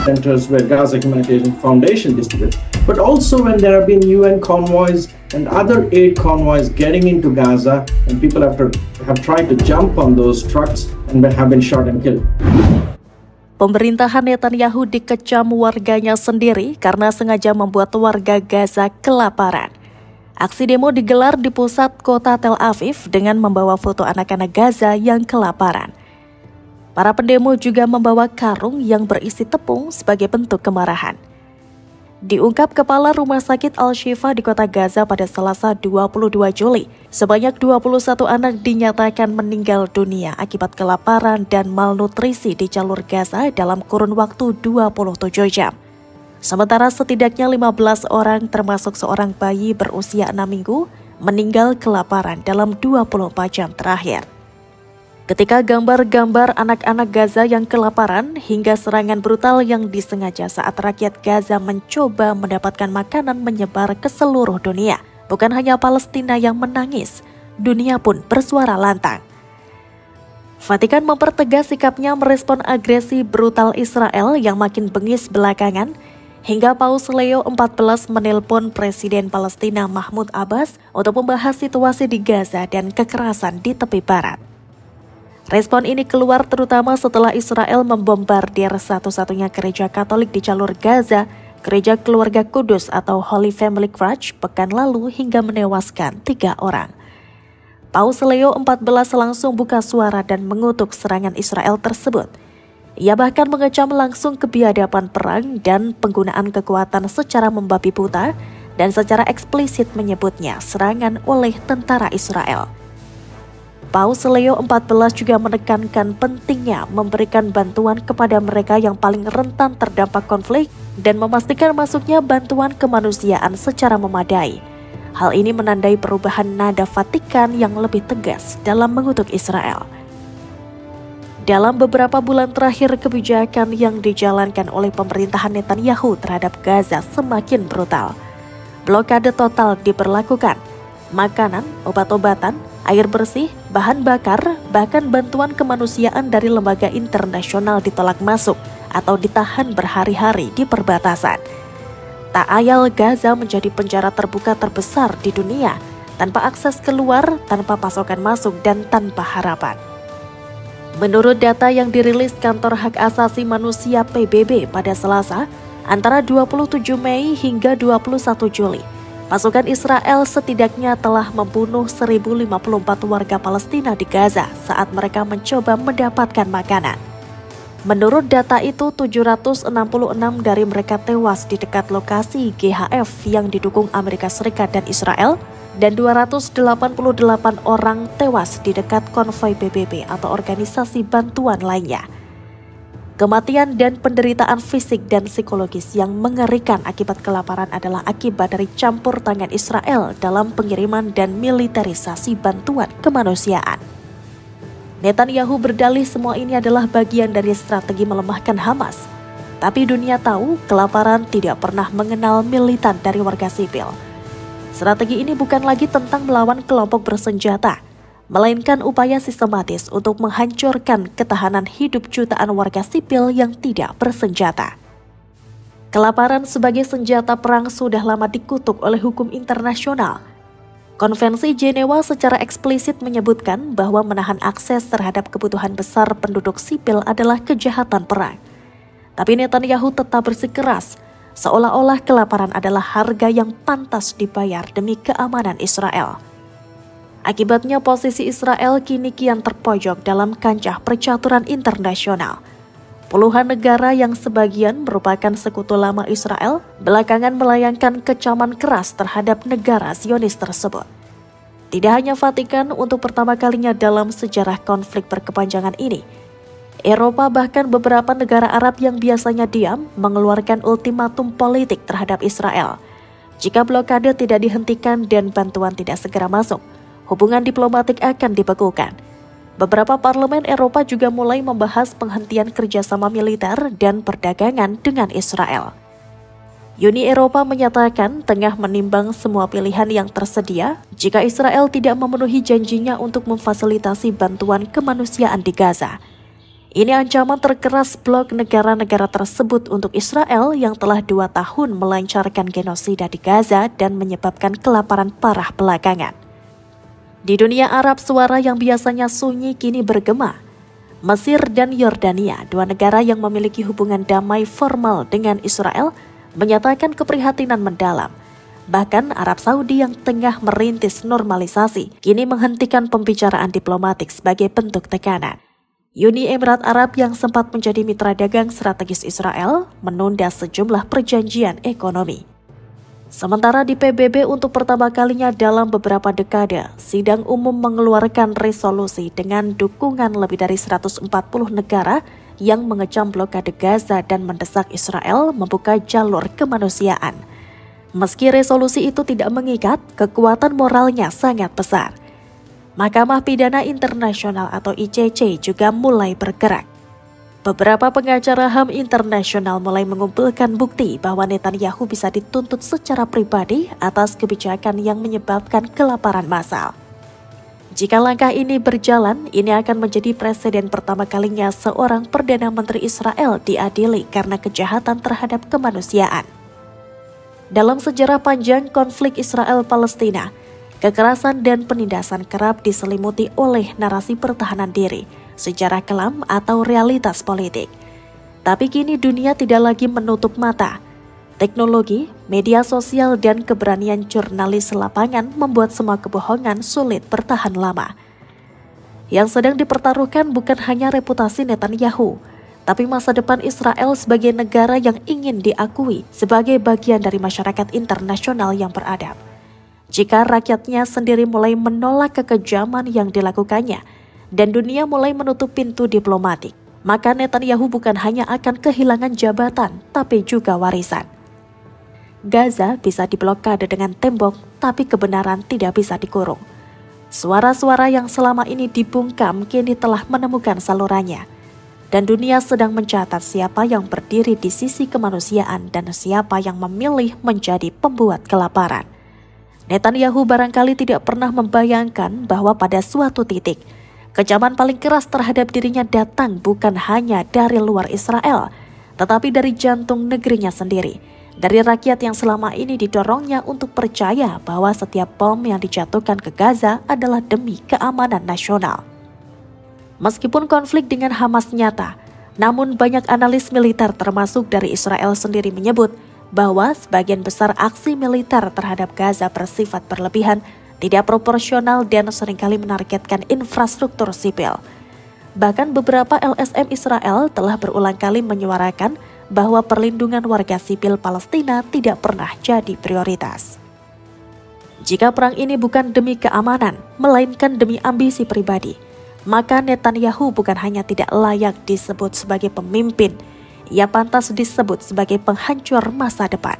Centers where Gaza Humanitarian Foundation distributes, but also when there have been UN convoys and other aid convoys getting into Gaza, and people have tried to jump on those trucks and have been shot and killed. Pemerintahan Netanyahu dikecam warganya sendiri karena sengaja membuat warga Gaza kelaparan. Aksi demo digelar di pusat kota Tel Aviv dengan membawa foto anak-anak Gaza yang kelaparan. Para pendemo juga membawa karung yang berisi tepung sebagai bentuk kemarahan. Diungkap Kepala Rumah Sakit Al-Shifa di kota Gaza pada Selasa 22 Juli, sebanyak 21 anak dinyatakan meninggal dunia akibat kelaparan dan malnutrisi di jalur Gaza dalam kurun waktu 27 jam. Sementara setidaknya 15 orang termasuk seorang bayi berusia 6 minggu meninggal kelaparan dalam 24 jam terakhir. Ketika gambar-gambar anak-anak Gaza yang kelaparan hingga serangan brutal yang disengaja saat rakyat Gaza mencoba mendapatkan makanan menyebar ke seluruh dunia. Bukan hanya Palestina yang menangis, dunia pun bersuara lantang. Vatikan mempertegas sikapnya merespon agresi brutal Israel yang makin bengis belakangan, hingga Paus Leo XIV menelpon Presiden Palestina Mahmud Abbas untuk membahas situasi di Gaza dan kekerasan di tepi barat. Respon ini keluar terutama setelah Israel membombardir satu-satunya gereja Katolik di jalur Gaza, Gereja Keluarga Kudus atau Holy Family Church, pekan lalu hingga menewaskan 3 orang. Paus Leo XIV langsung buka suara dan mengutuk serangan Israel tersebut. Ia bahkan mengecam langsung kebiadaban perang dan penggunaan kekuatan secara membabi buta dan secara eksplisit menyebutnya serangan oleh tentara Israel. Paus Leo XIV juga menekankan pentingnya memberikan bantuan kepada mereka yang paling rentan terdampak konflik dan memastikan masuknya bantuan kemanusiaan secara memadai. Hal ini menandai perubahan nada Vatikan yang lebih tegas dalam mengutuk Israel. Dalam beberapa bulan terakhir, kebijakan yang dijalankan oleh pemerintahan Netanyahu terhadap Gaza semakin brutal. Blokade total diberlakukan. Makanan, obat-obatan, air bersih, bahan bakar, bahkan bantuan kemanusiaan dari lembaga internasional ditolak masuk atau ditahan berhari-hari di perbatasan. Tak ayal Gaza menjadi penjara terbuka terbesar di dunia, tanpa akses keluar, tanpa pasokan masuk, dan tanpa harapan. Menurut data yang dirilis Kantor Hak Asasi Manusia PBB pada Selasa, antara 27 Mei hingga 21 Juli, pasukan Israel setidaknya telah membunuh 1.054 warga Palestina di Gaza saat mereka mencoba mendapatkan makanan. Menurut data itu, 766 dari mereka tewas di dekat lokasi GHF yang didukung Amerika Serikat dan Israel, dan 288 orang tewas di dekat konvoi PBB atau organisasi bantuan lainnya. Kematian dan penderitaan fisik dan psikologis yang mengerikan akibat kelaparan adalah akibat dari campur tangan Israel dalam pengiriman dan militerisasi bantuan kemanusiaan. Netanyahu berdalih semua ini adalah bagian dari strategi melemahkan Hamas. Tapi dunia tahu kelaparan tidak pernah mengenal militan dari warga sipil. Strategi ini bukan lagi tentang melawan kelompok bersenjata, melainkan upaya sistematis untuk menghancurkan ketahanan hidup jutaan warga sipil yang tidak bersenjata. Kelaparan sebagai senjata perang sudah lama dikutuk oleh hukum internasional. Konvensi Jenewa secara eksplisit menyebutkan bahwa menahan akses terhadap kebutuhan besar penduduk sipil adalah kejahatan perang. Tapi Netanyahu tetap bersikeras, seolah-olah kelaparan adalah harga yang pantas dibayar demi keamanan Israel. Akibatnya posisi Israel kini kian terpojok dalam kancah percaturan internasional. Puluhan negara yang sebagian merupakan sekutu lama Israel belakangan melayangkan kecaman keras terhadap negara Zionis tersebut. Tidak hanya Vatikan, untuk pertama kalinya dalam sejarah konflik berkepanjangan ini, Eropa bahkan beberapa negara Arab yang biasanya diam mengeluarkan ultimatum politik terhadap Israel. Jika blokade tidak dihentikan dan bantuan tidak segera masuk, hubungan diplomatik akan dibekukan. Beberapa parlemen Eropa juga mulai membahas penghentian kerjasama militer dan perdagangan dengan Israel. Uni Eropa menyatakan tengah menimbang semua pilihan yang tersedia jika Israel tidak memenuhi janjinya untuk memfasilitasi bantuan kemanusiaan di Gaza. Ini ancaman terkeras blok negara-negara tersebut untuk Israel yang telah 2 tahun melancarkan genosida di Gaza dan menyebabkan kelaparan parah belakangan. Di dunia Arab, suara yang biasanya sunyi kini bergema. Mesir dan Yordania, 2 negara yang memiliki hubungan damai formal dengan Israel, menyatakan keprihatinan mendalam. Bahkan Arab Saudi yang tengah merintis normalisasi kini menghentikan pembicaraan diplomatik sebagai bentuk tekanan. Uni Emirat Arab yang sempat menjadi mitra dagang strategis Israel menunda sejumlah perjanjian ekonomi. Sementara di PBB untuk pertama kalinya dalam beberapa dekade, sidang umum mengeluarkan resolusi dengan dukungan lebih dari 140 negara yang mengecam blokade Gaza dan mendesak Israel membuka jalur kemanusiaan. Meski resolusi itu tidak mengikat, kekuatan moralnya sangat besar. Mahkamah Pidana Internasional atau ICC juga mulai bergerak. Beberapa pengacara HAM internasional mulai mengumpulkan bukti bahwa Netanyahu bisa dituntut secara pribadi atas kebijakan yang menyebabkan kelaparan massal. Jika langkah ini berjalan, ini akan menjadi presiden pertama kalinya seorang Perdana Menteri Israel diadili karena kejahatan terhadap kemanusiaan. Dalam sejarah panjang konflik Israel-Palestina, kekerasan dan penindasan kerap diselimuti oleh narasi pertahanan diri, sejarah kelam atau realitas politik. Tapi kini dunia tidak lagi menutup mata. Teknologi, media sosial, dan keberanian jurnalis lapangan membuat semua kebohongan sulit bertahan lama. Yang sedang dipertaruhkan bukan hanya reputasi Netanyahu, tapi masa depan Israel sebagai negara yang ingin diakui sebagai bagian dari masyarakat internasional yang beradab. Jika rakyatnya sendiri mulai menolak kekejaman yang dilakukannya dan dunia mulai menutup pintu diplomatik, maka Netanyahu bukan hanya akan kehilangan jabatan, tapi juga warisan. Gaza bisa diblokade dengan tembok, tapi kebenaran tidak bisa dikurung. Suara-suara yang selama ini dibungkam kini telah menemukan salurannya. Dan dunia sedang mencatat siapa yang berdiri di sisi kemanusiaan dan siapa yang memilih menjadi pembuat kelaparan. Netanyahu barangkali tidak pernah membayangkan bahwa pada suatu titik, kecaman paling keras terhadap dirinya datang bukan hanya dari luar Israel, tetapi dari jantung negerinya sendiri, dari rakyat yang selama ini didorongnya untuk percaya bahwa setiap bom yang dijatuhkan ke Gaza adalah demi keamanan nasional. Meskipun konflik dengan Hamas nyata, namun banyak analis militer termasuk dari Israel sendiri menyebut bahwa sebagian besar aksi militer terhadap Gaza bersifat berlebihan, tidak proporsional dan seringkali menargetkan infrastruktur sipil. Bahkan beberapa LSM Israel telah berulang kali menyuarakan bahwa perlindungan warga sipil Palestina tidak pernah jadi prioritas. Jika perang ini bukan demi keamanan, melainkan demi ambisi pribadi, maka Netanyahu bukan hanya tidak layak disebut sebagai pemimpin, ia pantas disebut sebagai penghancur masa depan.